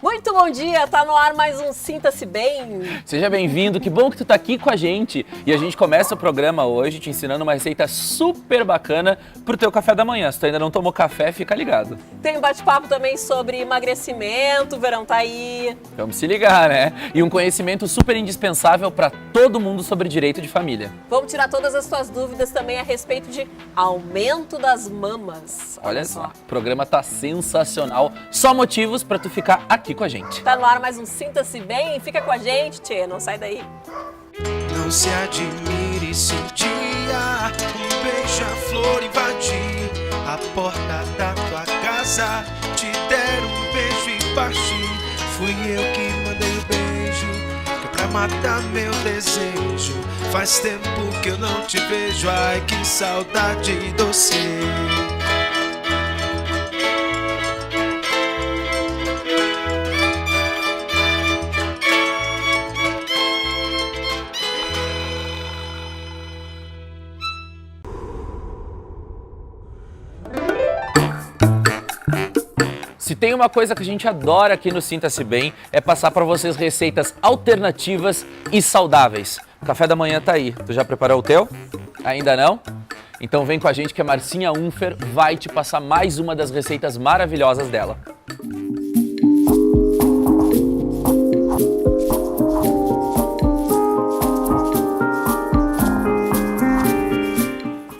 Muito bom dia, tá no ar mais um Sinta-se Bem. Seja bem-vindo, que bom que tu tá aqui com a gente. E a gente começa o programa hoje te ensinando uma receita super bacana pro teu café da manhã. Se tu ainda não tomou café, fica ligado. Tem um bate-papo também sobre emagrecimento, o verão tá aí. Vamos se ligar, né? E um conhecimento super indispensável para todo mundo sobre direito de família. Vamos tirar todas as tuas dúvidas também a respeito de aumento das mamas. Olha só, o programa tá sensacional. Só motivos para tu ficar aqui com a gente. Tá no ar mais um Sinta-se Bem, fica com a gente, tchê, não sai daí. Não se admire se um dia um beija-flor invadir a porta da tua casa, te der um beijo e partir. Fui eu que mandei o beijo, que é pra matar meu desejo. Faz tempo que eu não te vejo, ai que saudade doce. Se tem uma coisa que a gente adora aqui no Sinta-se Bem, é passar para vocês receitas alternativas e saudáveis. O café da manhã tá aí. Tu já preparou o teu? Ainda não? Então vem com a gente que a Marcinha Unfer vai te passar mais uma das receitas maravilhosas dela.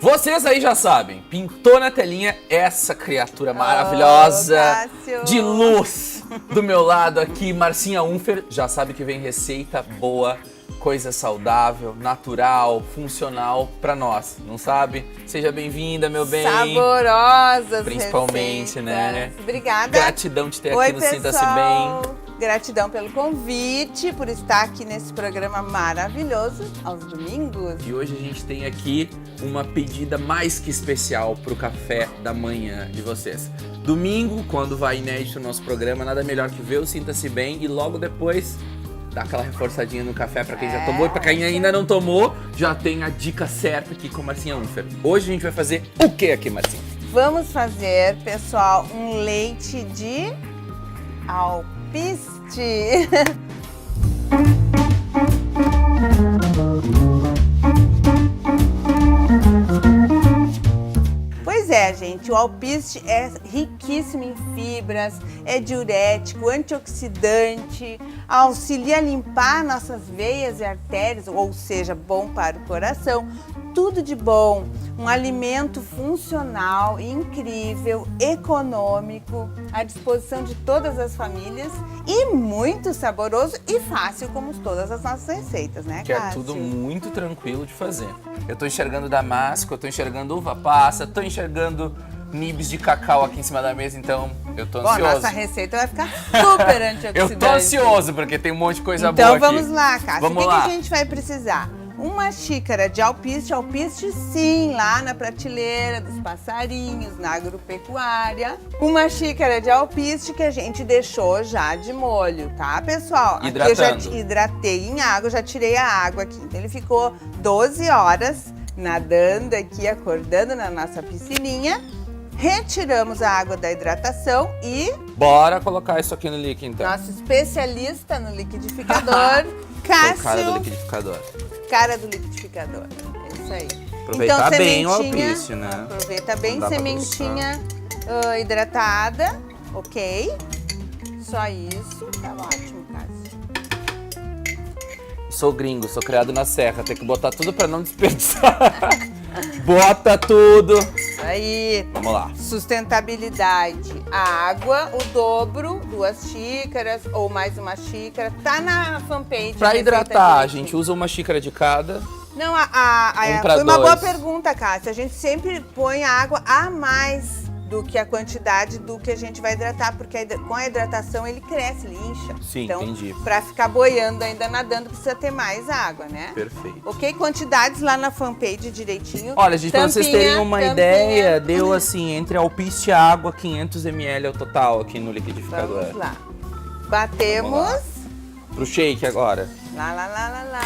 Vocês aí já sabem, pintou na telinha essa criatura maravilhosa, de luz do meu lado aqui, Marcinha Unfer. Já sabe que vem receita boa, coisa saudável, natural, funcional pra nós, não sabe? Seja bem-vinda, meu bem. Saborosas principalmente, receitas. né? Obrigada. Gratidão de ter Oi, aqui no Sinta-se Bem. Gratidão pelo convite, por estar aqui nesse programa maravilhoso aos domingos. E hoje a gente tem aqui uma pedida mais que especial pro café da manhã de vocês. Domingo, quando vai inédito o nosso programa, nada melhor que ver o Sinta-se Bem e logo depois dar aquela reforçadinha no café pra quem já tomou e pra quem ainda não tomou, já tem a dica certa aqui com a Marcinha Unfer. Hoje a gente vai fazer o que aqui, Marcinha? Vamos fazer, pessoal, um leite de alpiste. Pois é, gente, o alpiste é riquíssimo em fibras, é diurético, antioxidante, auxilia a limpar nossas veias e artérias, ou seja, bom para o coração. Tudo de bom, um alimento funcional, incrível, econômico, à disposição de todas as famílias e muito saboroso e fácil como todas as nossas receitas, né, Que Cássio? é tudo muito tranquilo de fazer. Eu tô enxergando damasco, eu tô enxergando uva passa, tô enxergando nibs de cacau aqui em cima da mesa, então eu tô ansioso. Bom, nossa receita vai ficar super antioxidante. Eu tô ansioso, porque tem um monte de coisa então, boa aqui. vamos lá, Cássio. Vamos o lá. que a gente vai precisar? Uma xícara de alpiste sim, lá na prateleira dos passarinhos, na agropecuária. Uma xícara de alpiste que a gente deixou já de molho, tá, pessoal? Hidratando. Aqui eu já hidratei em água, já tirei a água aqui. Então ele ficou 12 horas nadando aqui, acordando na nossa piscininha. Retiramos a água da hidratação e... Bora colocar isso aqui no líquido, então. Nosso especialista no liquidificador, Cássio. O cara do liquidificador. Cara do liquidificador. É isso aí. Aproveitar bem o sementinha, alpiste, né? Aproveita bem, Não dá pra sementinha hidratada, ok? Só isso, tá ótimo, Cássio. Sou gringo, sou criado na serra, tem que botar tudo pra não desperdiçar. Bota tudo. Isso aí. Vamos lá. Sustentabilidade. A água, o dobro, 2 xícaras ou mais uma xícara. Tá na fanpage. Pra Receita hidratar, a direitinho. gente usa uma xícara de cada. Não, pra foi uma boa dois. pergunta, Cássia. A gente sempre põe a água a mais do que a quantidade do que a gente vai hidratar, porque com a hidratação ele cresce, ele incha. Sim, então, entendi. Pra ficar boiando ainda nadando, precisa ter mais água, né? Perfeito. Ok? Quantidades lá na fanpage direitinho. Olha, gente, pra vocês terem uma tampinha. ideia, deu assim, entre alpiste e água, 500 ml é o total aqui no liquidificador. Vamos lá. Batemos. Vamos lá. Pro shake agora. Lá, lá, lá, lá, lá.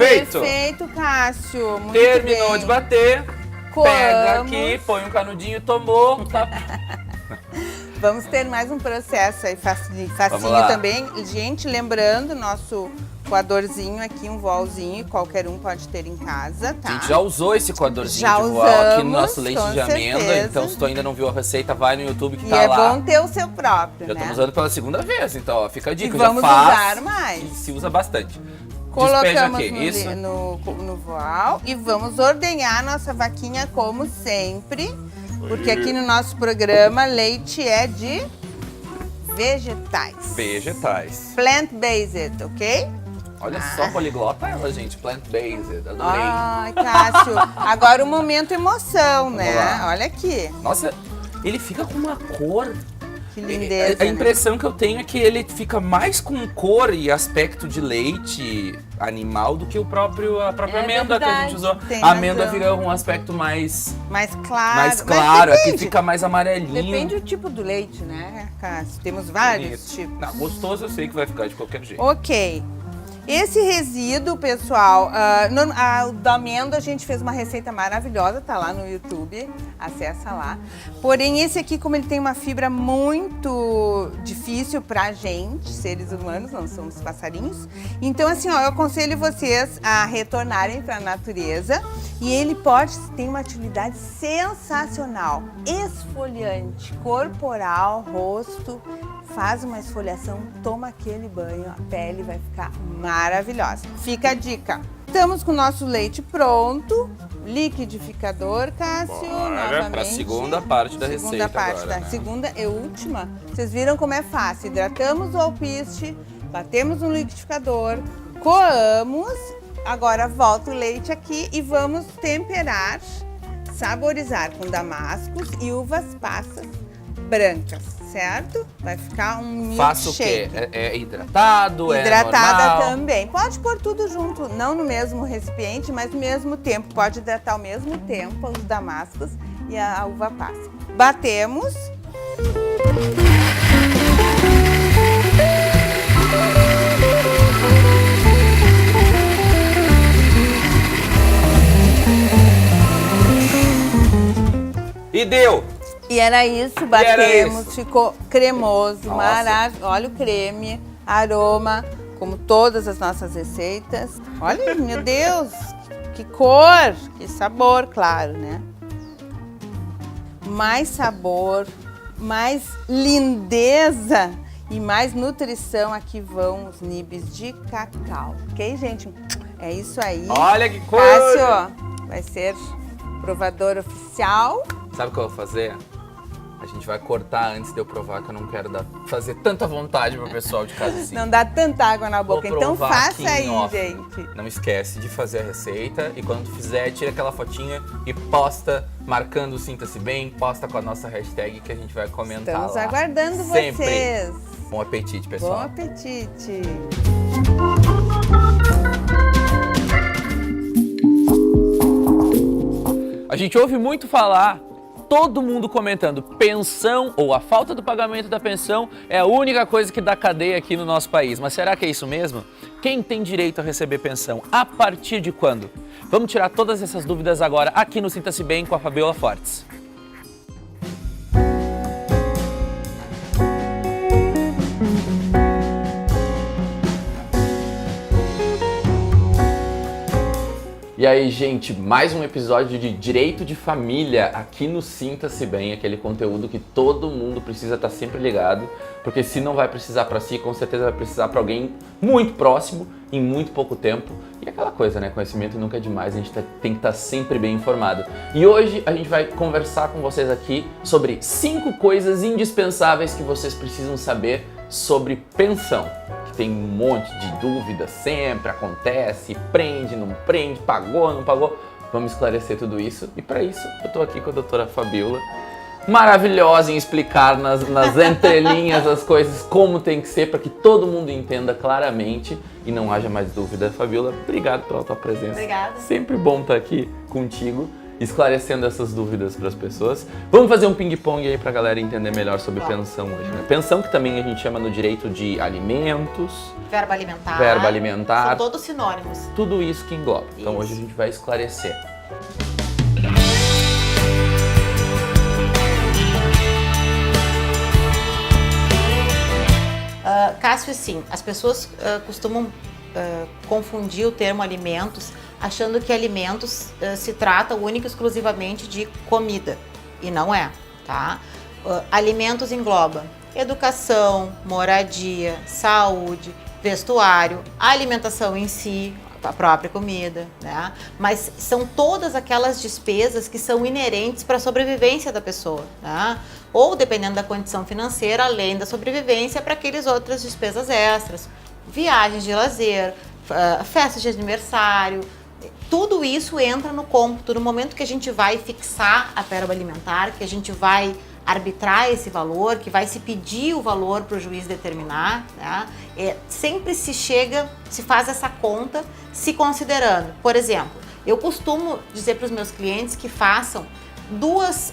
Feito. Perfeito, Cássio. Muito Terminou bem. de bater. Coamos. Pega aqui, põe um canudinho, tomou. Tá. Vamos ter mais um processo aí, facinho Vamos lá. também. Gente, lembrando, nosso coadorzinho aqui, um volzinho, qualquer um pode ter em casa, tá? A gente já usou esse coadorzinho Já de voal aqui no usamos, nosso leite com de amêndoa. certeza. Então, se tu ainda não viu a receita, vai no YouTube que E tá é lá. bom ter o seu próprio, Já né? estamos usando pela segunda vez, então ó, fica a dica. E Já vamos faz, usar mais. e se usa bastante. Despeja Colocamos aqui, isso? no voal e vamos ordenhar nossa vaquinha como sempre, porque aqui no nosso programa leite é de vegetais. Vegetais. Plant-based, ok? Olha só, poliglota ela, gente. Plant-based. Adorei. Ai, Cássio, agora o momento emoção, né? lá. Olha aqui, Nossa, ele fica com uma cor. que lindeza, A né? impressão que eu tenho é que ele fica mais com cor e aspecto de leite animal do que a própria amêndoa que a gente verdade, usou. tem A amêndoa razão. fica com um aspecto mais Mais claro. claro, Mas aqui depende. fica mais amarelinho. Depende do tipo do leite, né, Cássio? Temos vários Bonito. tipos. Não, gostoso eu sei que vai ficar de qualquer jeito. Ok. Esse resíduo, pessoal, o da amêndoa a gente fez uma receita maravilhosa, tá lá no YouTube, acessa lá. Porém, esse aqui, como ele tem uma fibra muito difícil pra gente, seres humanos, não somos passarinhos, então assim, ó, eu aconselho vocês a retornarem pra natureza e ele tem uma utilidade sensacional, esfoliante, corporal, rosto. Faz uma esfoliação, toma aquele banho, a pele vai ficar maravilhosa. Fica a dica. Estamos com o nosso leite pronto, liquidificador, Cássio, novamente. Para a segunda parte da Segunda receita parte agora, da né? segunda e última. Vocês viram como é fácil. Hidratamos o alpiste, batemos no liquidificador, coamos. Agora volta o leite aqui e vamos temperar, saborizar com damascos e uvas passas brancas, certo? Vai ficar um Faço o quê? milkshake. É hidratado? Hidratada é normal? também. Pode pôr tudo junto, não no mesmo recipiente, mas no mesmo tempo. Pode hidratar ao mesmo tempo os damascos e a uva passa. Batemos. E deu! E era isso, era batemos, isso. ficou cremoso, Nossa. maravilhoso. Olha o creme, aroma, como todas as nossas receitas. Olha, meu Deus, que cor, que sabor, claro, né? Mais sabor, mais lindeza e mais nutrição. Aqui vão os nibs de cacau, ok, gente? É isso aí. Olha que coisa! Cássio, vai ser provador oficial. Sabe o que eu vou fazer? A gente vai cortar antes de eu provar, que eu não quero fazer tanta vontade pro pessoal de casa assim. Não dá tanta água na boca, Vou então provar faça aqui aí, em off. gente. Não esquece de fazer a receita e quando fizer, tira aquela fotinha e posta marcando o Sinta-se Bem, posta com a nossa hashtag que a gente vai comentar Estamos lá. aguardando Sempre. vocês. Bom apetite, Bom pessoal. apetite. A gente ouve muito falar, todo mundo comentando, pensão ou a falta do pagamento da pensão é a única coisa que dá cadeia aqui no nosso país. Mas será que é isso mesmo? Quem tem direito a receber pensão? A partir de quando? Vamos tirar todas essas dúvidas agora aqui no Sinta-se Bem com a Fabiola Fortes. E aí, gente, mais um episódio de Direito de Família aqui no Sinta-se Bem, aquele conteúdo que todo mundo precisa estar sempre ligado, porque se não vai precisar para si, com certeza vai precisar para alguém muito próximo, em muito pouco tempo. E aquela coisa, né? Conhecimento nunca é demais, a gente tem que estar sempre bem informado. E hoje a gente vai conversar com vocês aqui sobre 5 coisas indispensáveis que vocês precisam saber sobre pensão. Tem um monte de dúvidas, sempre acontece, prende, não prende, pagou, não pagou. Vamos esclarecer tudo isso. E para isso, eu tô aqui com a doutora Fabiola, maravilhosa em explicar nas entrelinhas as coisas como tem que ser, para que todo mundo entenda claramente e não haja mais dúvida. Fabiola, obrigado pela tua presença. Obrigada. Sempre bom estar aqui contigo. esclarecendo essas dúvidas para as pessoas. Vamos fazer um ping-pong aí para a galera entender melhor sobre pensão hoje, né? Pensão, que também a gente chama no direito de alimentos, Verba alimentar. verba alimentar, São todos sinônimos. tudo isso que engloba. Então Isso. hoje a gente vai esclarecer. Cássio, sim, as pessoas costumam confundir o termo alimentos, achando que alimentos se trata única e exclusivamente de comida, e não é, tá? Alimentos engloba educação, moradia, saúde, vestuário, a alimentação em si, a própria comida, né? Mas são todas aquelas despesas que são inerentes para a sobrevivência da pessoa, né? Ou, dependendo da condição financeira, além da sobrevivência, para aquelas outras despesas extras, viagens de lazer, festas de aniversário, tudo isso entra no cômputo. No momento que a gente vai fixar a verba alimentar, que a gente vai arbitrar esse valor, que vai se pedir o valor para o juiz determinar, né? Sempre se faz essa conta se considerando. Por exemplo, eu costumo dizer para os meus clientes que façam duas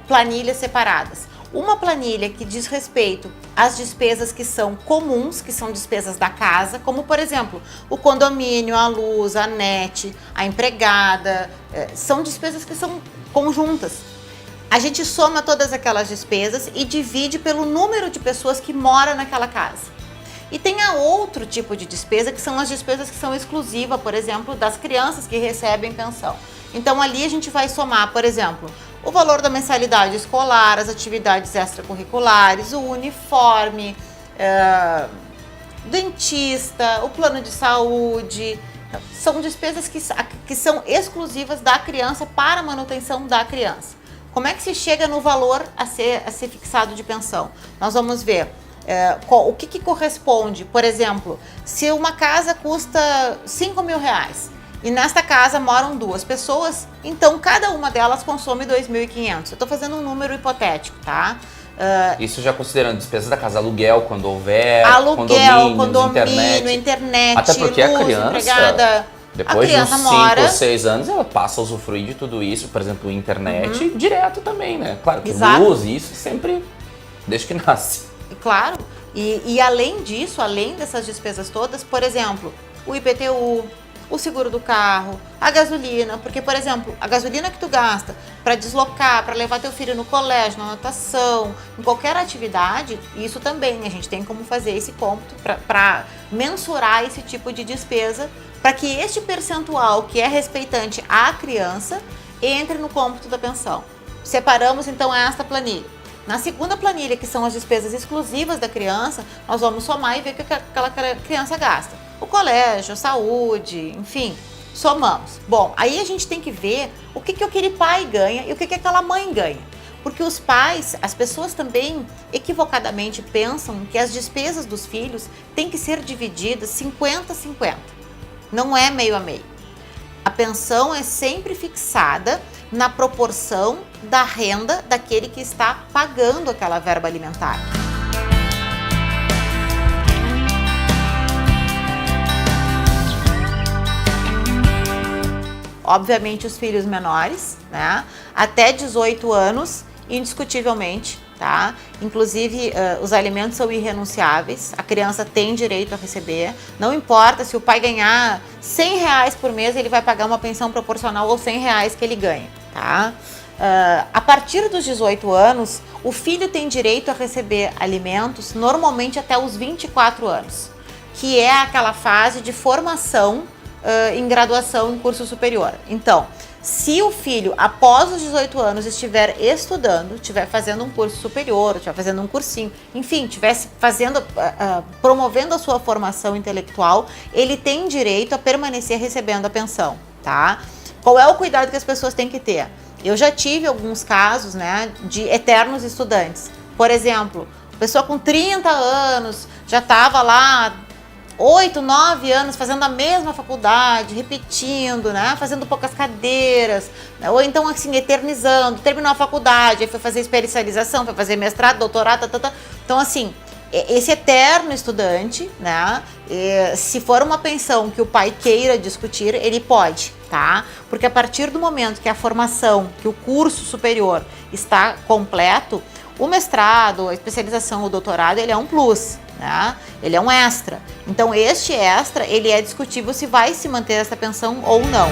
planilhas separadas. Uma planilha que diz respeito às despesas que são comuns, que são despesas da casa, como, por exemplo, o condomínio, a luz, a net, a empregada, são despesas que são conjuntas. A gente soma todas aquelas despesas e divide pelo número de pessoas que moram naquela casa. E tem a outro tipo de despesa, que são as despesas que são exclusivas, por exemplo, das crianças que recebem pensão. Então ali a gente vai somar, por exemplo, o valor da mensalidade escolar, as atividades extracurriculares, o uniforme, dentista, o plano de saúde. São despesas que são exclusivas da criança para a manutenção da criança. Como é que se chega no valor a ser fixado de pensão? Nós vamos ver o que corresponde. Por exemplo, se uma casa custa 5 mil reais e nesta casa moram 2 pessoas, então cada uma delas consome 2.500. Eu estou fazendo um número hipotético, tá? Isso já considerando despesas da casa, aluguel, quando houver, Condomínio, internet. internet, Até porque luz, a criança, empregada. depois de uns 5 mora... ou 6 anos, ela passa a usufruir de tudo isso, por exemplo, internet, direto também, né? Claro que Exato. luz, isso sempre, desde que nasce. Claro, e além disso, além dessas despesas todas, por exemplo, o IPTU, o seguro do carro, a gasolina, porque, por exemplo, a gasolina que tu gasta para deslocar, para levar teu filho no colégio, na natação, em qualquer atividade, isso também a gente tem como fazer esse cômputo para mensurar esse tipo de despesa, para que este percentual que é respeitante à criança entre no cômputo da pensão. Separamos então esta planilha. Na segunda planilha, que são as despesas exclusivas da criança, nós vamos somar e ver o que aquela criança gasta. O colégio, a saúde, enfim, somamos. Bom, aí a gente tem que ver o que aquele pai ganha e o que aquela mãe ganha. Porque os pais, as pessoas também equivocadamente pensam que as despesas dos filhos têm que ser divididas 50-50. Não é meio a meio. A pensão é sempre fixada na proporção da renda daquele que está pagando aquela verba alimentar. Obviamente os filhos menores, né? Até 18 anos, indiscutivelmente, tá? Inclusive, os alimentos são irrenunciáveis, a criança tem direito a receber, não importa se o pai ganhar R$100 por mês, ele vai pagar uma pensão proporcional aos R$100 que ele ganha, tá? A partir dos 18 anos, o filho tem direito a receber alimentos normalmente até os 24 anos, que é aquela fase de formação em graduação em curso superior. Então, se o filho, após os 18 anos, estiver estudando, estiver fazendo um curso superior, estiver fazendo um cursinho, enfim, estivesse promovendo a sua formação intelectual, ele tem direito a permanecer recebendo a pensão, tá? Qual é o cuidado que as pessoas têm que ter? Eu já tive alguns casos, né, de eternos estudantes. Por exemplo, pessoa com 30 anos, já estava lá 8, 9 anos fazendo a mesma faculdade, repetindo, né? Fazendo poucas cadeiras, né? Ou então assim, eternizando, terminou a faculdade, aí foi fazer especialização, foi fazer mestrado, doutorado, Então assim, esse eterno estudante, né? Se for uma pensão que o pai queira discutir, ele pode. tá? Porque a partir do momento que a formação, que o curso superior está completo, o mestrado, a especialização, o doutorado, ele é um plus, né? Ele é um extra. Então, este extra, ele é discutível se vai se manter essa pensão ou não.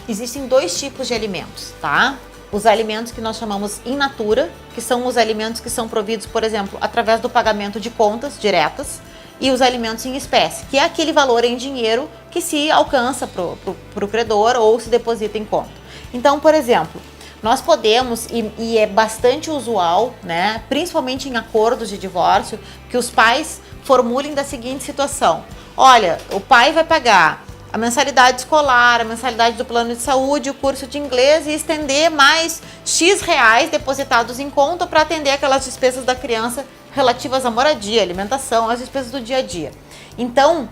Existem dois tipos de alimentos, tá? Os alimentos que nós chamamos in natura, que são os alimentos que são providos, por exemplo, através do pagamento de contas diretas, e os alimentos em espécie, que é aquele valor em dinheiro que se alcança pro credor ou se deposita em conta. Então, por exemplo, nós podemos, e é bastante usual, né, principalmente em acordos de divórcio, que os pais formulem da seguinte situação: olha, o pai vai pagar a mensalidade escolar, a mensalidade do plano de saúde, o curso de inglês e estender mais X reais depositados em conta para atender aquelas despesas da criança relativas à moradia, alimentação, as despesas do dia a dia. Então,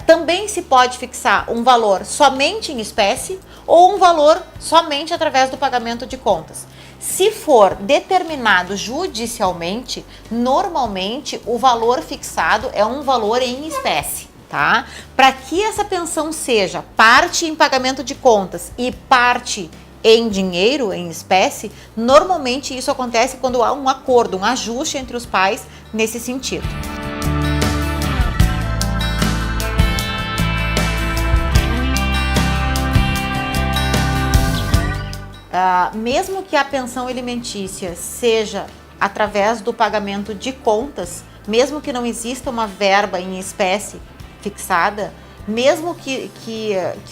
também se pode fixar um valor somente em espécie ou um valor somente através do pagamento de contas. Se for determinado judicialmente, normalmente o valor fixado é um valor em espécie. Tá? Para que essa pensão seja parte em pagamento de contas e parte em dinheiro, em espécie, normalmente isso acontece quando há um acordo, um ajuste entre os pais nesse sentido. Mesmo que a pensão alimentícia seja através do pagamento de contas, mesmo que não exista uma verba em espécie fixada, mesmo que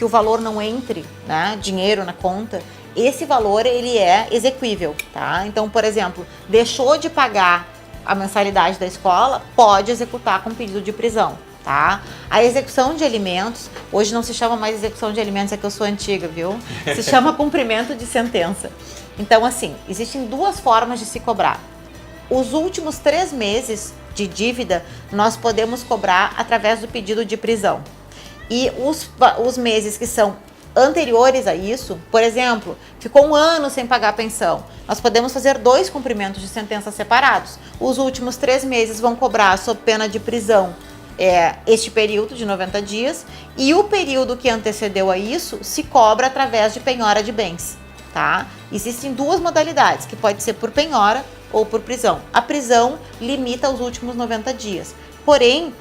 o valor não entre, né, dinheiro na conta, esse valor ele é exequível, tá? Então, por exemplo, deixou de pagar a mensalidade da escola, pode executar com pedido de prisão, tá? A execução de alimentos, hoje não se chama mais execução de alimentos, é que eu sou antiga, viu? Se chama cumprimento de sentença. Então, assim, existem duas formas de se cobrar. Os últimos 3 meses de dívida, nós podemos cobrar através do pedido de prisão. E os meses que são anteriores a isso, por exemplo, ficou 1 ano sem pagar a pensão, nós podemos fazer 2 cumprimentos de sentença separados. Os últimos 3 meses vão cobrar sob pena de prisão este período de 90 dias e o período que antecedeu a isso se cobra através de penhora de bens, tá? Existem 2 modalidades, que pode ser por penhora ou por prisão. A prisão limita os últimos 90 dias. Porém,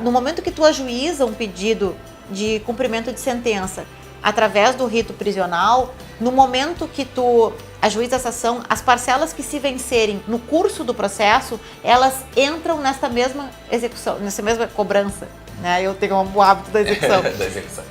no momento que tu ajuiza um pedido de cumprimento de sentença através do rito prisional, no momento que tu ajuiza essa ação, as parcelas que se vencerem no curso do processo, elas entram nesta mesma execução, nessa mesma cobrança, né? Eu tenho um hábito da execução. Da execução.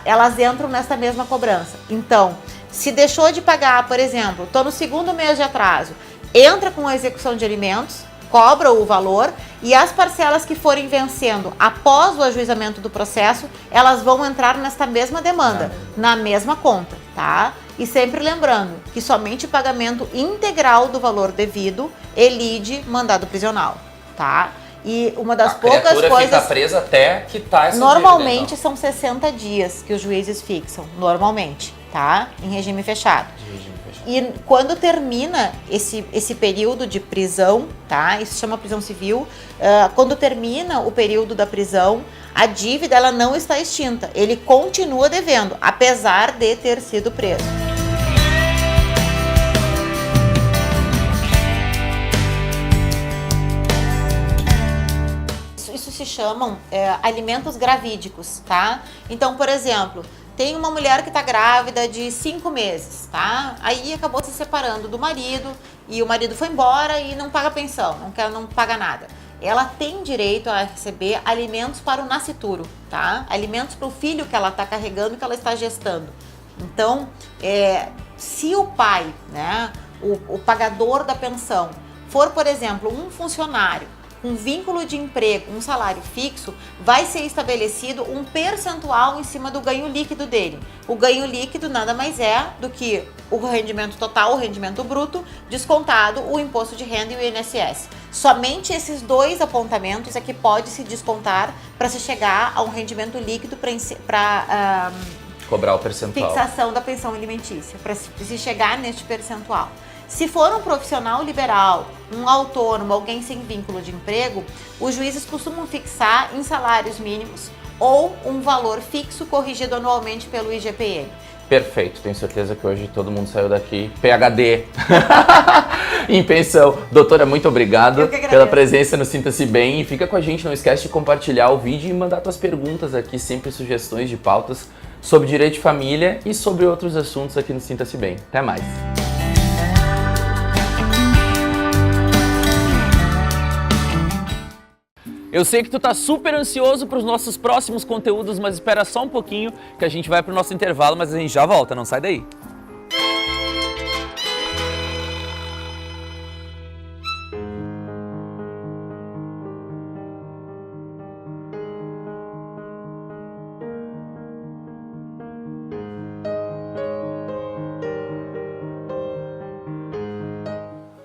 Elas entram nessa mesma cobrança. Então, se deixou de pagar, por exemplo, estou no 2º mês de atraso, entra com a execução de alimentos, cobra o valor e as parcelas que forem vencendo após o ajuizamento do processo, elas vão entrar nesta mesma demanda, na mesma conta, tá? E sempre lembrando que somente o pagamento integral do valor devido elide mandado prisional, tá? E uma das poucas coisas... fica presa até quitar essa normalmente dívida, são 60 dias que os juízes fixam, normalmente, tá? Em regime fechado. E quando termina esse período de prisão, tá? Isso se chama prisão civil. Quando termina o período da prisão, a dívida ela não está extinta. Ele continua devendo, apesar de ter sido preso. Isso se chamam alimentos gravídicos, tá? Então, por exemplo, tem uma mulher que está grávida de 5 meses, tá? Aí acabou se separando do marido e o marido foi embora e não paga pensão, não paga nada. Ela tem direito a receber alimentos para o nascituro, tá? Alimentos para o filho que ela está carregando, que ela está gestando. Então, se o pai, né, o pagador da pensão, for, por exemplo, um funcionário, um vínculo de emprego, um salário fixo, vai ser estabelecido um percentual em cima do ganho líquido dele. O ganho líquido nada mais é do que o rendimento total, o rendimento bruto, descontado o imposto de renda e o INSS. Somente esses 2 apontamentos é que pode se descontar para se chegar a um rendimento líquido para cobrar o percentual. Fixação da pensão alimentícia, para se chegar neste percentual. Se for um profissional liberal, um autônomo, alguém sem vínculo de emprego, os juízes costumam fixar em salários mínimos ou um valor fixo corrigido anualmente pelo IGPM. Perfeito, tenho certeza que hoje todo mundo saiu daqui PhD em pensão. Doutora, muito obrigado pela presença no Sinta-se Bem e fica com a gente, não esquece de compartilhar o vídeo e mandar suas perguntas aqui, sempre sugestões de pautas sobre direito de família e sobre outros assuntos aqui no Sinta-se Bem. Até mais! Eu sei que tu tá super ansioso para os nossos próximos conteúdos, mas espera só um pouquinho que a gente vai pro nosso intervalo, mas a gente já volta, não sai daí.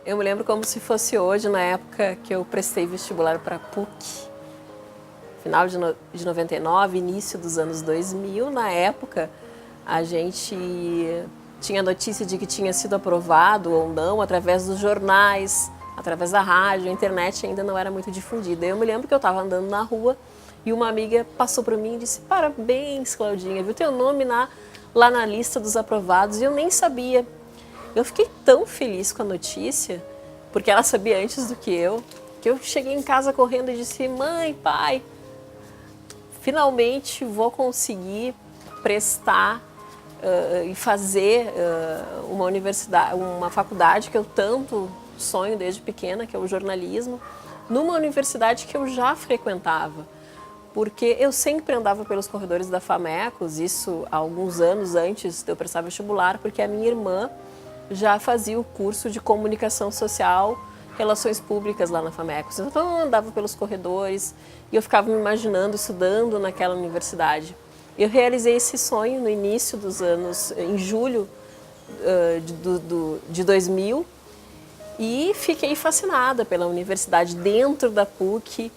Eu me lembro como se fosse hoje, na época que eu prestei vestibular para a PUC. Final de 99, início dos anos 2000. Na época, a gente tinha notícia de que tinha sido aprovado ou não através dos jornais, através da rádio. A internet ainda não era muito difundida. Eu me lembro que eu estava andando na rua e uma amiga passou para mim e disse: "Parabéns, Claudinha, viu teu nome lá na lista dos aprovados", e eu nem sabia. Eu fiquei tão feliz com a notícia, porque ela sabia antes do que eu cheguei em casa correndo e disse: "Mãe, pai, finalmente vou conseguir prestar e fazer uma faculdade que eu tanto sonho desde pequena, que é o jornalismo, numa universidade que eu já frequentava". Porque eu sempre andava pelos corredores da Famecos, isso há alguns anos antes de eu prestar vestibular, porque a minha irmã já fazia o curso de comunicação social, relações públicas lá na Famecos. Então eu andava pelos corredores e eu ficava me imaginando estudando naquela universidade. Eu realizei esse sonho no início dos anos, em julho de 2000, e fiquei fascinada pela universidade. Dentro da PUC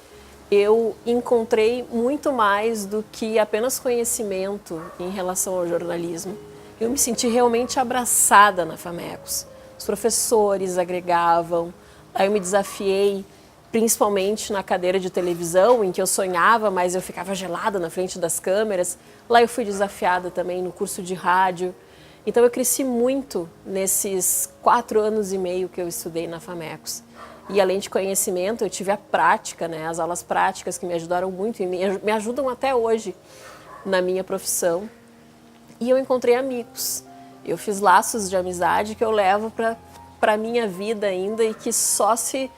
eu encontrei muito mais do que apenas conhecimento em relação ao jornalismo. Eu me senti realmente abraçada na Famecos. Os professores agregavam, aí eu me desafiei, principalmente na cadeira de televisão, em que eu sonhava, mas eu ficava gelada na frente das câmeras. Lá eu fui desafiada também no curso de rádio. Então eu cresci muito nesses 4 anos e meio que eu estudei na Famecos. E além de conhecimento, eu tive a prática, né? As aulas práticas que me ajudaram muito e me ajudam até hoje na minha profissão. E eu encontrei amigos. Eu fiz laços de amizade que eu levo para a minha vida ainda e que só se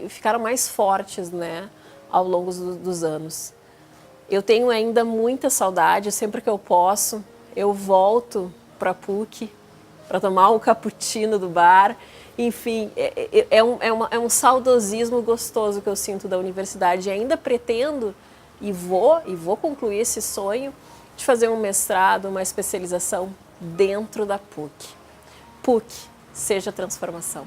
ficaram mais fortes, né, ao longo dos anos. Eu tenho ainda muita saudade, sempre que eu posso, eu volto para a PUC para tomar o cappuccino do bar. Enfim, é um saudosismo gostoso que eu sinto da universidade. E ainda pretendo e vou concluir esse sonho de fazer um mestrado, uma especialização dentro da PUC. PUC, seja transformação.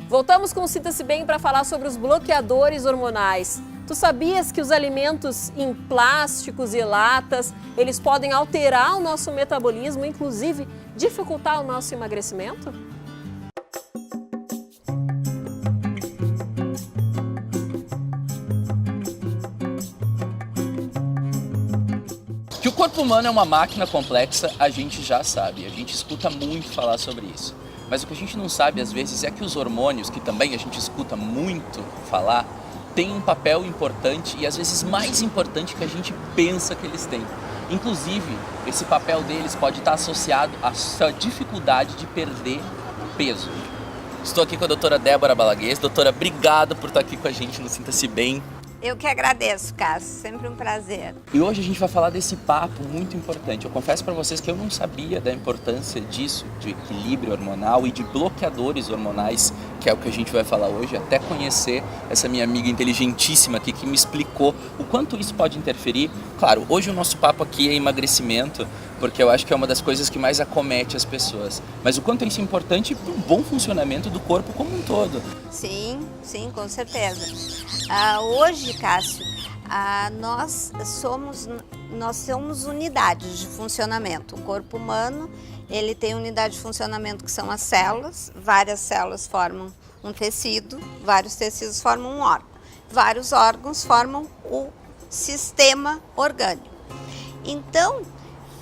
Voltamos com o Sinta-se Bem para falar sobre os bloqueadores hormonais. Tu sabias que os alimentos em plásticos e latas, eles podem alterar o nosso metabolismo, inclusive dificultar o nosso emagrecimento? Que o corpo humano é uma máquina complexa, a gente já sabe, a gente escuta muito falar sobre isso. Mas o que a gente não sabe às vezes é que os hormônios, que também a gente escuta muito falar, têm um papel importante e às vezes mais importante que a gente pensa que eles têm. Inclusive, esse papel deles pode estar associado à sua dificuldade de perder peso. Estou aqui com a doutora Débora Balaguês. Doutora, obrigado por estar aqui com a gente no Sinta-se Bem. Eu que agradeço, Cássio. Sempre um prazer. E hoje a gente vai falar desse papo muito importante. Eu confesso para vocês que eu não sabia da importância disso, de equilíbrio hormonal e de bloqueadores hormonais, que é o que a gente vai falar hoje, até conhecer essa minha amiga inteligentíssima aqui que me explicou o quanto isso pode interferir. Claro, hoje o nosso papo aqui é emagrecimento, porque eu acho que é uma das coisas que mais acomete as pessoas. Mas o quanto é isso importante para o bom funcionamento do corpo como um todo. Sim, sim, com certeza. Hoje, Cássio, nós somos unidades de funcionamento. O corpo humano, ele tem unidade de funcionamento que são as células. Várias células formam um tecido, vários tecidos formam um órgão. Vários órgãos formam o sistema orgânico. Então,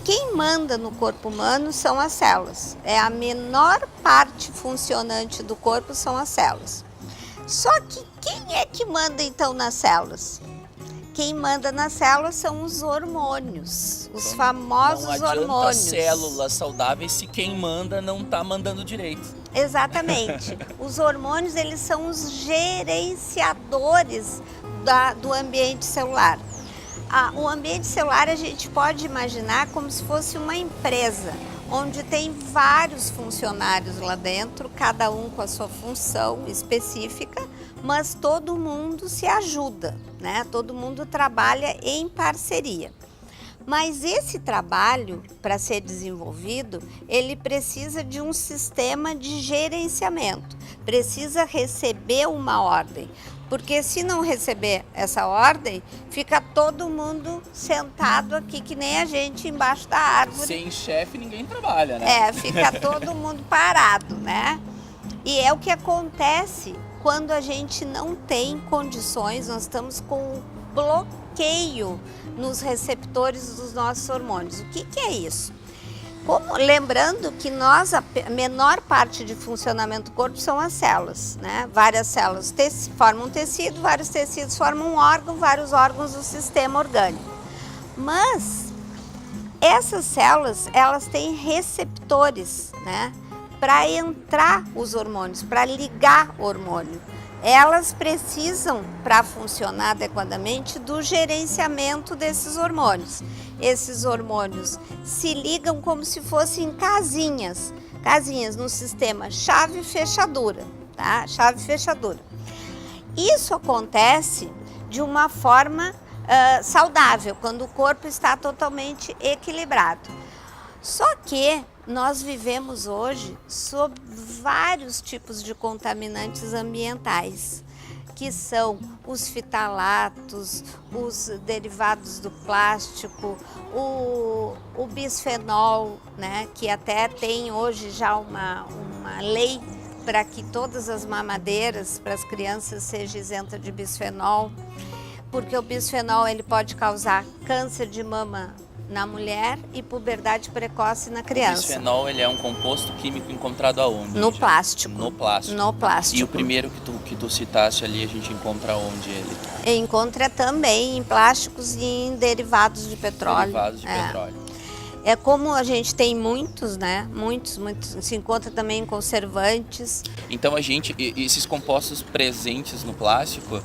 quem manda no corpo humano são as células. É a menor parte funcionante do corpo são as células. Só que quem é que manda então nas células? Quem manda nas células são os hormônios, os famosos não adianta hormônios. Células saudáveis se quem manda não está mandando direito. Exatamente. Os hormônios, eles são os gerenciadores do ambiente celular. O ambiente celular a gente pode imaginar como se fosse uma empresa, onde tem vários funcionários lá dentro, cada um com a sua função específica, mas todo mundo se ajuda, né? Todo mundo trabalha em parceria. Mas esse trabalho, para ser desenvolvido, ele precisa de um sistema de gerenciamento, precisa receber uma ordem. Porque se não receber essa ordem, fica todo mundo sentado aqui, que nem a gente embaixo da árvore. Sem chefe ninguém trabalha, né? Fica todo mundo parado, né? E é o que acontece quando a gente não tem condições, nós estamos com bloqueio nos receptores dos nossos hormônios. O que é isso? Lembrando que a menor parte de funcionamento do corpo são as células, né? Várias células formam um tecido, vários tecidos formam um órgão, vários órgãos do sistema orgânico. Mas essas células, elas têm receptores, né? Para entrar os hormônios, para ligar o hormônio. Elas precisam, para funcionar adequadamente, do gerenciamento desses hormônios. Esses hormônios se ligam como se fossem casinhas no sistema chave e fechadura, tá? Chave e fechadura. Isso acontece de uma forma saudável, quando o corpo está totalmente equilibrado. Só que nós vivemos hoje sob vários tipos de contaminantes ambientais, que são os fitalatos, os derivados do plástico, o bisfenol, né, que até tem hoje já uma lei para que todas as mamadeiras para as crianças sejam isentas de bisfenol, porque o bisfenol ele pode causar câncer de mama na mulher e puberdade precoce na criança. O bisfenol, ele é um composto químico encontrado aonde? No plástico. No plástico. No plástico. E o primeiro que tu citaste ali, a gente encontra onde ele? Encontra também em plásticos e em derivados de petróleo. Derivados de petróleo. É como a gente tem muitos, né? Muitos. Se encontra também em conservantes. Então esses compostos presentes no plástico,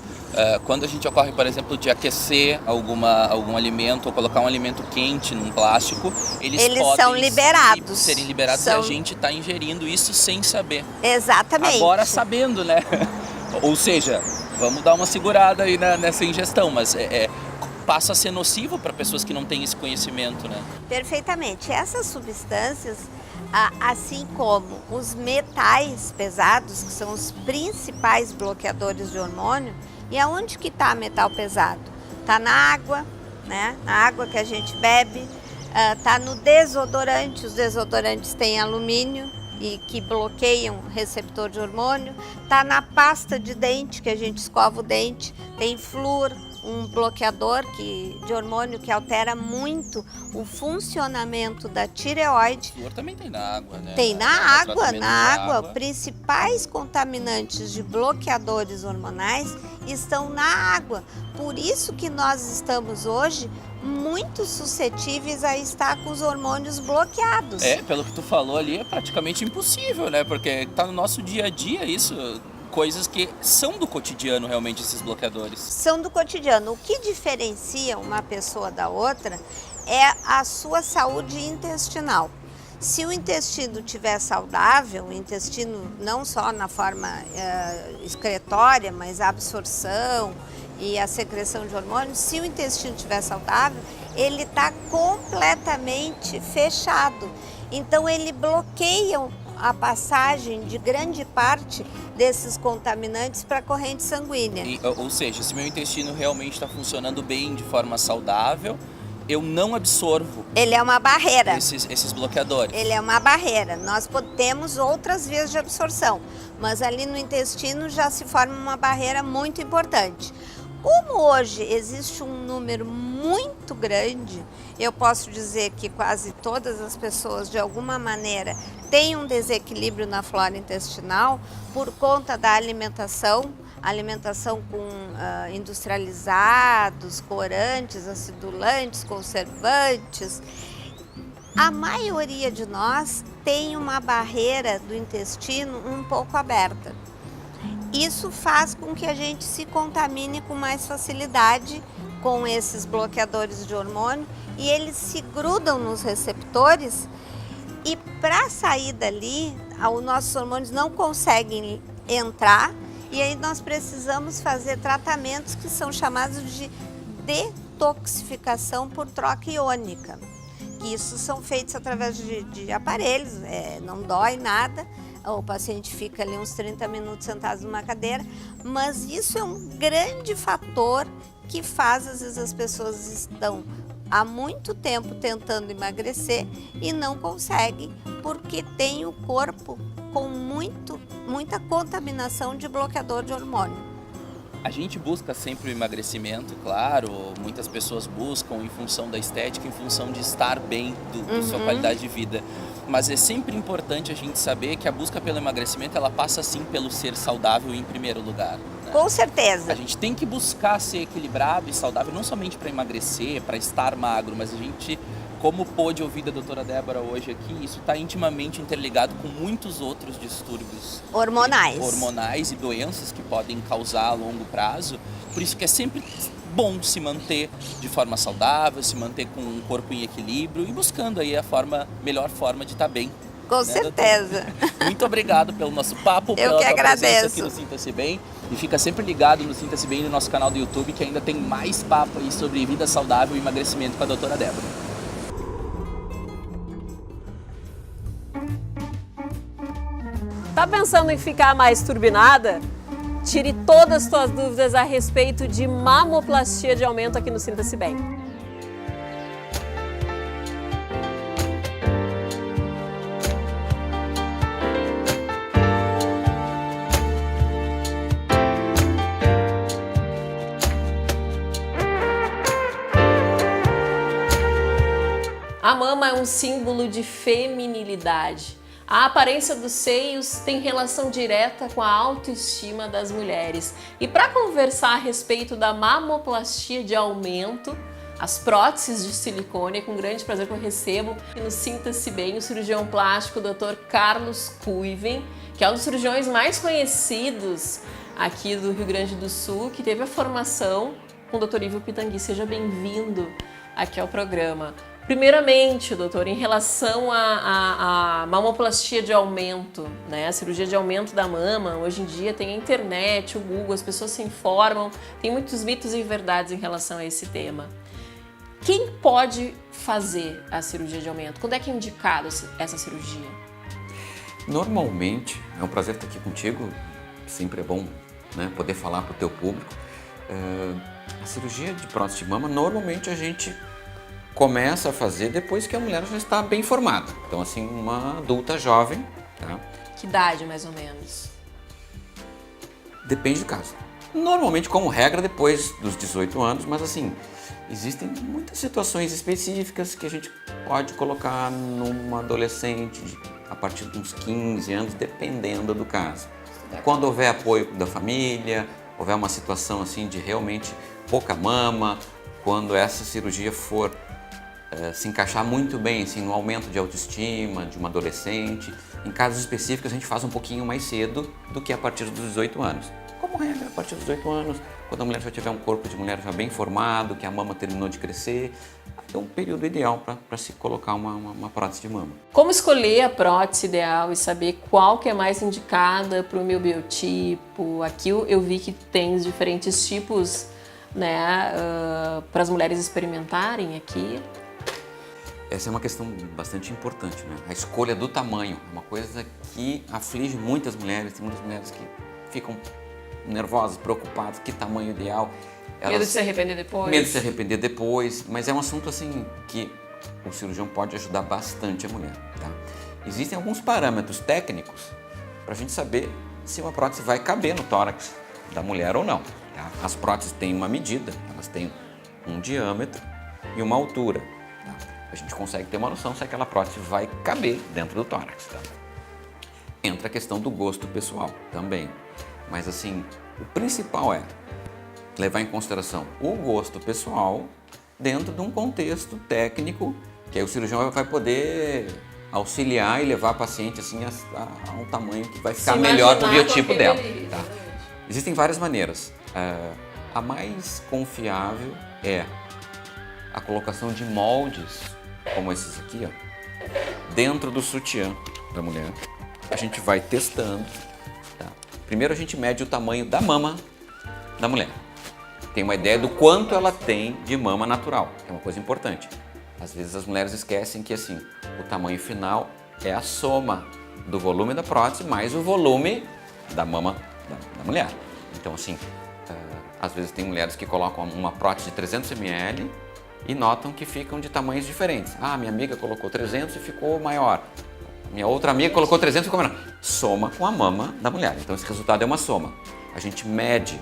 quando a gente ocorre, por exemplo, de aquecer algum alimento ou colocar um alimento quente num plástico, eles podem são liberados. serem liberados e a gente está ingerindo isso sem saber. Exatamente. Agora sabendo, né? Ou seja, vamos dar uma segurada aí nessa ingestão, mas passa a ser nocivo para pessoas que não têm esse conhecimento, né? Perfeitamente. Essas substâncias, assim como os metais pesados, que são os principais bloqueadores de hormônio, e aonde que está metal pesado? Está na água, né? Na água que a gente bebe, está no desodorante, os desodorantes têm alumínio e que bloqueiam o receptor de hormônio, está na pasta de dente, que a gente escova o dente, tem flúor, um bloqueador de hormônio que altera muito o funcionamento da tireoide. O flúor também tem na água, né? Tem na água. Principais contaminantes de bloqueadores hormonais estão na água. Por isso que nós estamos hoje muito suscetíveis a estar com os hormônios bloqueados. Pelo que tu falou ali, é praticamente impossível, né? Porque está no nosso dia a dia isso. Coisas que são do cotidiano realmente, esses bloqueadores. São do cotidiano. O que diferencia uma pessoa da outra é a sua saúde intestinal. Se o intestino estiver saudável, o intestino não só na forma excretória, mas a absorção e a secreção de hormônios, se o intestino estiver saudável, ele está completamente fechado. Então ele bloqueia a passagem de grande parte desses contaminantes para a corrente sanguínea. Ou seja, se meu intestino realmente está funcionando bem, de forma saudável, eu não absorvo. Ele é uma barreira. Esses bloqueadores. Ele é uma barreira. Nós temos outras vias de absorção, mas ali no intestino já se forma uma barreira muito importante. Como hoje existe um número muito grande, eu posso dizer que quase todas as pessoas, de alguma maneira, têm um desequilíbrio na flora intestinal por conta da alimentação com industrializados, corantes, acidulantes, conservantes. A maioria de nós tem uma barreira do intestino um pouco aberta. Isso faz com que a gente se contamine com mais facilidade com esses bloqueadores de hormônio e eles se grudam nos receptores e para sair dali, os nossos hormônios não conseguem entrar e aí nós precisamos fazer tratamentos que são chamados de detoxificação por troca iônica. Isso são feitos através de aparelhos, não dói nada. O paciente fica ali uns 30 minutos sentado numa cadeira, mas isso é um grande fator que faz, às vezes, as pessoas estão há muito tempo tentando emagrecer e não conseguem, porque tem o corpo com muita contaminação de bloqueador de hormônio. A gente busca sempre o emagrecimento, claro, muitas pessoas buscam em função da estética, em função de estar bem, da sua qualidade de vida. Mas é sempre importante a gente saber que a busca pelo emagrecimento, ela passa sim pelo ser saudável em primeiro lugar. Né? Com certeza. A gente tem que buscar ser equilibrado e saudável, não somente para emagrecer, para estar magro, mas a gente, como pôde ouvir da doutora Débora hoje aqui, isso está intimamente interligado com muitos outros distúrbios hormonais e doenças que podem causar a longo prazo. Por isso que é sempre bom se manter de forma saudável, se manter com um corpo em equilíbrio e buscando aí a melhor forma de estar bem. Com certeza. Doutora? Muito obrigado pelo nosso papo, pela tua presença aqui no Sinta-se Bem. E fica sempre ligado no Sinta-se Bem no nosso canal do YouTube, que ainda tem mais papo aí sobre vida saudável e emagrecimento com a doutora Débora. Tá pensando em ficar mais turbinada? Tire todas as suas dúvidas a respeito de mamoplastia de aumento aqui no Sinta-se Bem. A mama é um símbolo de feminilidade. A aparência dos seios tem relação direta com a autoestima das mulheres. E para conversar a respeito da mamoplastia de aumento, as próteses de silicone, é com grande prazer que eu recebo e no Sinta-se Bem o cirurgião plástico Dr. Carlos Kuiven, que é um dos cirurgiões mais conhecidos aqui do Rio Grande do Sul, que teve a formação com o Dr. Ivo Pitangui. Seja bem-vindo aqui ao programa. Primeiramente, doutor, em relação à mamoplastia de aumento, né? A cirurgia de aumento da mama, hoje em dia tem a internet, o Google, as pessoas se informam, tem muitos mitos e verdades em relação a esse tema. Quem pode fazer a cirurgia de aumento? Quando é que é indicada essa cirurgia? Normalmente, é um prazer estar aqui contigo, sempre é bom, né, poder falar para o teu público. A cirurgia de prótese de mama, normalmente a gente começa a fazer depois que a mulher já está bem formada. Então, assim, uma adulta jovem, tá? Que idade, mais ou menos? Depende do caso. Normalmente, como regra, depois dos 18 anos, mas assim, existem muitas situações específicas que a gente pode colocar numa adolescente a partir de uns 15 anos, dependendo do caso. Quando houver apoio da família, houver uma situação assim de realmente pouca mama, quando essa cirurgia for se encaixar muito bem assim, no aumento de autoestima de uma adolescente. Em casos específicos a gente faz um pouquinho mais cedo do que a partir dos 18 anos. Como regra, a partir dos 18 anos, quando a mulher já tiver um corpo de mulher já bem formado, que a mama terminou de crescer, é um período ideal para se colocar uma prótese de mama. Como escolher a prótese ideal e saber qual que é mais indicada para o meu biotipo? Aqui eu vi que tem os diferentes tipos né, para as mulheres experimentarem aqui? Essa é uma questão bastante importante, né? A escolha do tamanho é uma coisa que aflige muitas mulheres. Tem muitas mulheres que ficam nervosas, preocupadas, que tamanho ideal. Medo de se arrepender depois? Medo de se arrepender depois, mas é um assunto assim que o cirurgião pode ajudar bastante a mulher, tá? Existem alguns parâmetros técnicos para a gente saber se uma prótese vai caber no tórax da mulher ou não, tá? As próteses têm uma medida, elas têm um diâmetro e uma altura, tá? A gente consegue ter uma noção se aquela prótese vai caber dentro do tórax, tá? Entra a questão do gosto pessoal também, mas assim, o principal é levar em consideração o gosto pessoal dentro de um contexto técnico que aí o cirurgião vai poder auxiliar e levar a paciente assim, a um tamanho que vai ficar melhor para o biotipo dela. Tá? Existem várias maneiras. A mais confiável é a colocação de moldes, como esses aqui, ó, dentro do sutiã da mulher. A gente vai testando. Tá? Primeiro a gente mede o tamanho da mama da mulher. Tem uma ideia do quanto ela tem de mama natural, que é uma coisa importante. Às vezes as mulheres esquecem que assim, o tamanho final é a soma do volume da prótese mais o volume da mama da mulher. Então assim, às vezes tem mulheres que colocam uma prótese de 300 ml e notam que ficam de tamanhos diferentes. Ah, minha amiga colocou 300 e ficou maior. Minha outra amiga colocou 300 e ficou menor. Soma com a mama da mulher. Então esse resultado é uma soma. A gente mede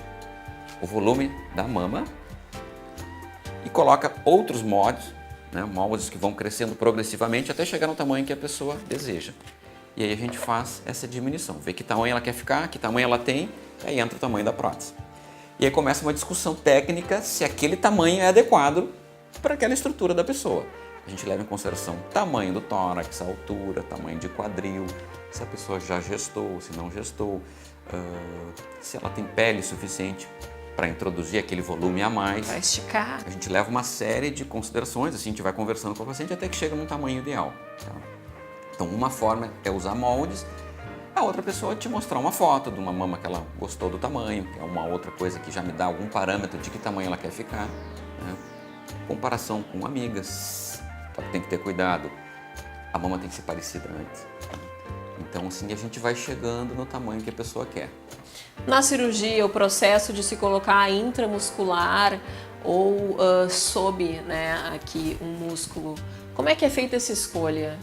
o volume da mama e coloca outros moldes, né, moldes que vão crescendo progressivamente até chegar no tamanho que a pessoa deseja. E aí a gente faz essa diminuição, vê que tamanho ela quer ficar, que tamanho ela tem, e aí entra o tamanho da prótese. E aí começa uma discussão técnica se aquele tamanho é adequado para aquela estrutura da pessoa. A gente leva em consideração o tamanho do tórax, a altura, tamanho de quadril, se a pessoa já gestou, se não gestou, se ela tem pele suficiente para introduzir aquele volume a mais. Vai esticar. A gente leva uma série de considerações, assim, a gente vai conversando com o paciente até que chega num tamanho ideal. Tá? Então, uma forma é usar moldes, a outra pessoa te mostrar uma foto de uma mama que ela gostou do tamanho, que é uma outra coisa que já me dá algum parâmetro de que tamanho ela quer ficar. Né? Comparação com amigas, tem que ter cuidado, a mama tem que ser parecida antes. Então, assim, a gente vai chegando no tamanho que a pessoa quer. Na cirurgia, o processo de se colocar intramuscular ou sob, né, aqui um músculo, como é que é feita essa escolha?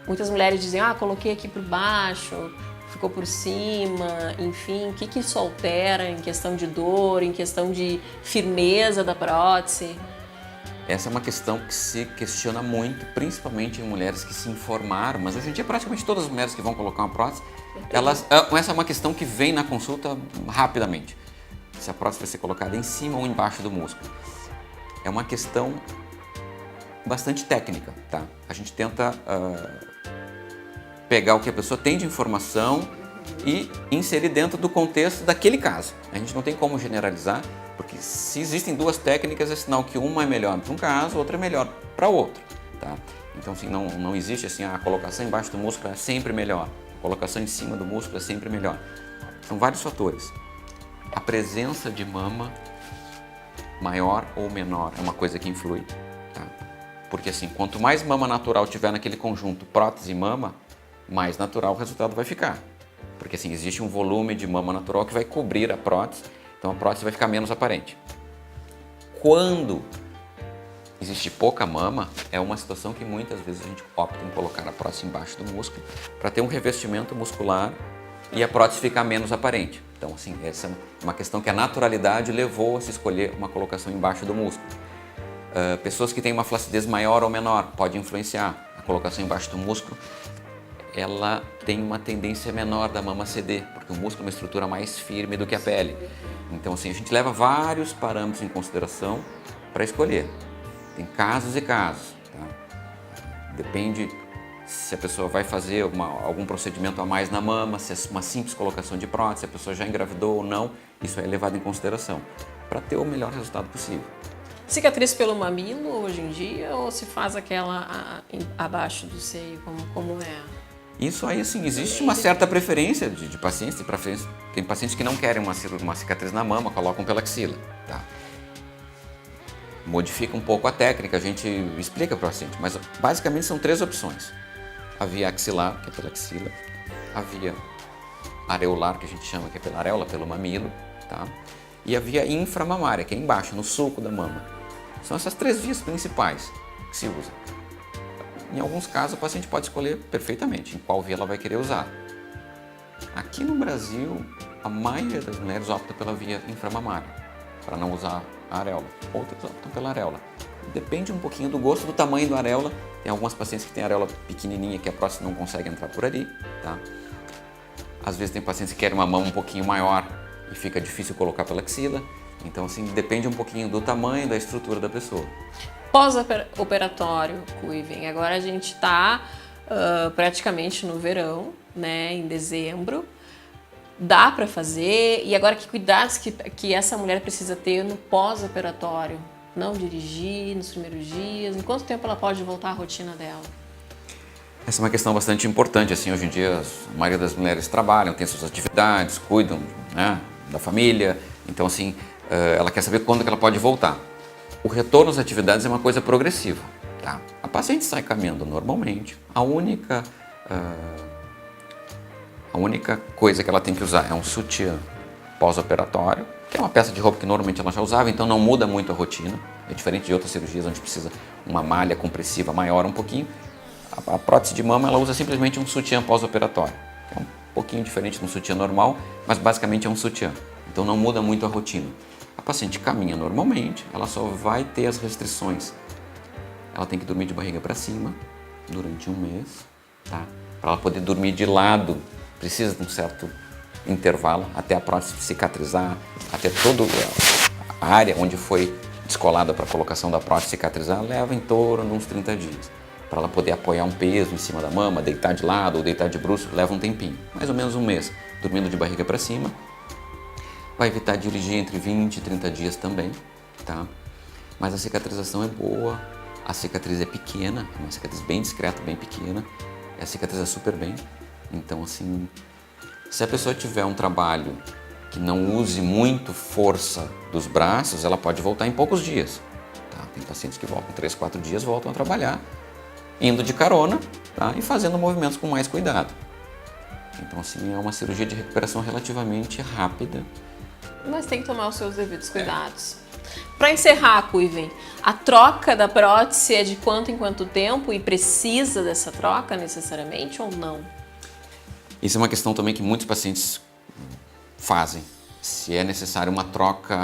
Muitas mulheres dizem, coloquei aqui por baixo, ficou por cima, enfim, o que isso altera em questão de dor, em questão de firmeza da prótese? Essa é uma questão que se questiona muito, principalmente em mulheres que se informaram, mas hoje em dia praticamente todas as mulheres que vão colocar uma prótese, essa é uma questão que vem na consulta rapidamente. Se a prótese vai ser colocada em cima ou embaixo do músculo. É uma questão bastante técnica, tá? A gente tenta pegar o que a pessoa tem de informação e inserir dentro do contexto daquele caso. A gente não tem como generalizar, porque se existem duas técnicas, é sinal que uma é melhor para um caso, outra é melhor para outro, tá? Então, assim, não existe assim, a colocação embaixo do músculo é sempre melhor, a colocação em cima do músculo é sempre melhor. São vários fatores. A presença de mama, maior ou menor, é uma coisa que influi, tá? Porque, assim, quanto mais mama natural tiver naquele conjunto prótese e mama, mais natural o resultado vai ficar. Porque, assim, existe um volume de mama natural que vai cobrir a prótese, então a prótese vai ficar menos aparente. Quando existe pouca mama, é uma situação que muitas vezes a gente opta em colocar a prótese embaixo do músculo para ter um revestimento muscular e a prótese ficar menos aparente. Então, assim, essa é uma questão que a naturalidade levou a se escolher uma colocação embaixo do músculo. Pessoas que têm uma flacidez maior ou menor pode influenciar. A colocação embaixo do músculo, ela tem uma tendência menor da mama ceder, porque o músculo é uma estrutura mais firme do que a pele. Então, assim, a gente leva vários parâmetros em consideração para escolher. Tem casos e casos, tá? Depende se a pessoa vai fazer algum procedimento a mais na mama, se é uma simples colocação de prótese, se a pessoa já engravidou ou não, isso é levado em consideração para ter o melhor resultado possível. Cicatriz pelo mamilo hoje em dia ou se faz aquela abaixo do seio, como é? Isso aí, assim, existe uma certa preferência de pacientes, tem pacientes que não querem uma cicatriz na mama, colocam pela axila, tá? Modifica um pouco a técnica, a gente explica para o paciente, mas basicamente são 3 opções. A via axilar, que é pela axila, a via areolar, que a gente chama, que é pela areola, pelo mamilo, tá? E a via inframamária, que é embaixo, no sulco da mama. São essas 3 vias principais que se usam. Em alguns casos, o paciente pode escolher perfeitamente em qual via ela vai querer usar. Aqui no Brasil, a maioria das mulheres opta pela via inframamária, para não usar a areola. Outras optam pela areola. Depende um pouquinho do gosto, do tamanho da areola. Tem algumas pacientes que têm areola pequenininha, que a próstata não consegue entrar por ali, tá? Às vezes tem pacientes que querem uma mama um pouquinho maior e fica difícil colocar pela axila. Então, assim, depende um pouquinho do tamanho, da estrutura da pessoa. Pós-operatório, Kuiven, agora a gente está praticamente no verão, né, em dezembro. Dá para fazer? E agora que cuidados que essa mulher precisa ter no pós-operatório? Não dirigir nos primeiros dias? Em quanto tempo ela pode voltar à rotina dela? Essa é uma questão bastante importante, assim, hoje em dia a maioria das mulheres trabalham, tem suas atividades, cuidam, né, da família, então assim, ela quer saber quando que ela pode voltar. O retorno às atividades é uma coisa progressiva, tá? A paciente sai caminhando normalmente, a única coisa que ela tem que usar é um sutiã pós-operatório, que é uma peça de roupa que normalmente ela já usava, então não muda muito a rotina, é diferente de outras cirurgias onde precisa uma malha compressiva maior um pouquinho. A prótese de mama ela usa simplesmente um sutiã pós-operatório, que é um pouquinho diferente de um sutiã normal, mas basicamente é um sutiã, então não muda muito a rotina. A paciente caminha normalmente, ela só vai ter as restrições. Ela tem que dormir de barriga para cima durante um mês, tá? Para ela poder dormir de lado, precisa de um certo intervalo até a prótese cicatrizar, até toda a área onde foi descolada para a colocação da prótese cicatrizar, leva em torno de uns 30 dias. Para ela poder apoiar um peso em cima da mama, deitar de lado ou deitar de bruços, leva um tempinho, mais ou menos um mês, dormindo de barriga para cima. Vai evitar dirigir entre 20 e 30 dias também, tá? Mas a cicatrização é boa, a cicatriz é pequena, é uma cicatriz bem discreta, bem pequena, a cicatriza super bem. Então, assim, se a pessoa tiver um trabalho que não use muito força dos braços, ela pode voltar em poucos dias, tá? Tem pacientes que voltam 3, 4 dias, voltam a trabalhar, indo de carona, tá? E fazendo movimentos com mais cuidado. Então, assim, é uma cirurgia de recuperação relativamente rápida. Mas tem que tomar os seus devidos cuidados. Para encerrar, Kuiven, a troca da prótese é de quanto em quanto tempo e precisa dessa troca necessariamente ou não? Isso é uma questão também que muitos pacientes fazem. Se é necessário uma troca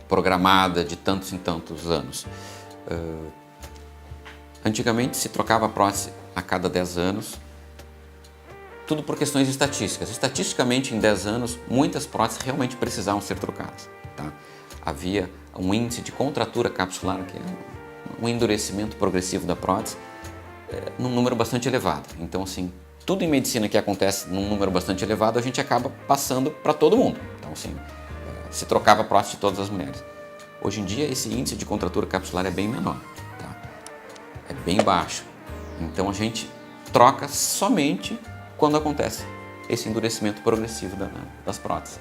programada de tantos em tantos anos. Antigamente se trocava a prótese a cada 10 anos, tudo por questões estatísticas. Estatisticamente, em 10 anos, muitas próteses realmente precisavam ser trocadas, tá? Havia um índice de contratura capsular, que é um endurecimento progressivo da prótese, num número bastante elevado. Então, assim, tudo em medicina que acontece num número bastante elevado, a gente acaba passando para todo mundo. Então, assim, se trocava a prótese de todas as mulheres. Hoje em dia, esse índice de contratura capsular é bem menor, tá? É bem baixo. Então, a gente troca somente quando acontece esse endurecimento progressivo das próteses.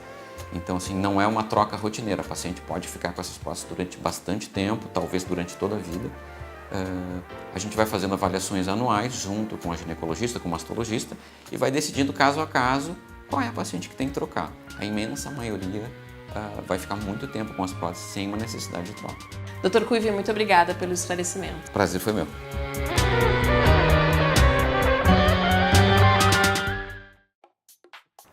Então, assim, não é uma troca rotineira. A paciente pode ficar com essas próteses durante bastante tempo, talvez durante toda a vida. A gente vai fazendo avaliações anuais junto com a ginecologista, com o mastologista e vai decidindo caso a caso qual é a paciente que tem que trocar. A imensa maioria vai ficar muito tempo com as próteses sem uma necessidade de troca. Dr. Kuiven, muito obrigada pelo esclarecimento. O prazer foi meu.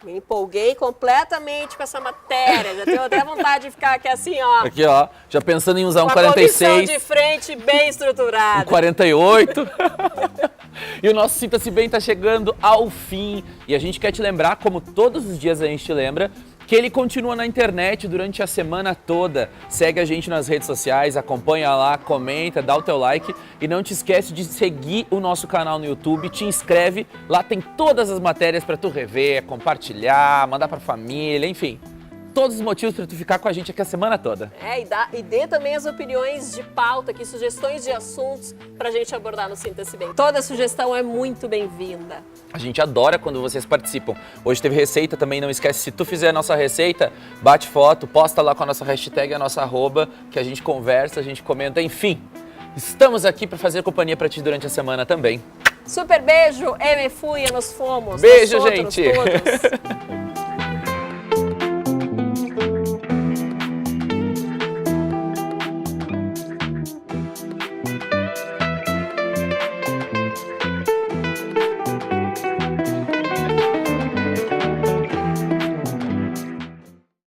Me empolguei completamente com essa matéria. Já tenho até vontade de ficar aqui assim, ó. Aqui, ó, já pensando em usar um com a 46. comissão de frente bem estruturada. Um 48. E o nosso Sinta-se Bem está chegando ao fim. E a gente quer te lembrar, como todos os dias a gente te lembra, que ele continua na internet durante a semana toda. Segue a gente nas redes sociais, acompanha lá, comenta, dá o teu like e não te esquece de seguir o nosso canal no YouTube, te inscreve, lá tem todas as matérias para tu rever, compartilhar, mandar para família, enfim. todos os motivos para tu ficar com a gente aqui a semana toda. E dê também as opiniões de pauta aqui, sugestões de assuntos pra gente abordar no Sinta-se Bem. Toda sugestão é muito bem-vinda. A gente adora quando vocês participam. Hoje teve receita também, não esquece, se tu fizer a nossa receita, bate foto, posta lá com a nossa hashtag, a nossa arroba, que a gente conversa, a gente comenta, enfim. Estamos aqui para fazer companhia para ti durante a semana também. Super beijo, me fui, nos fomos. Beijo, nós outros, gente! todos.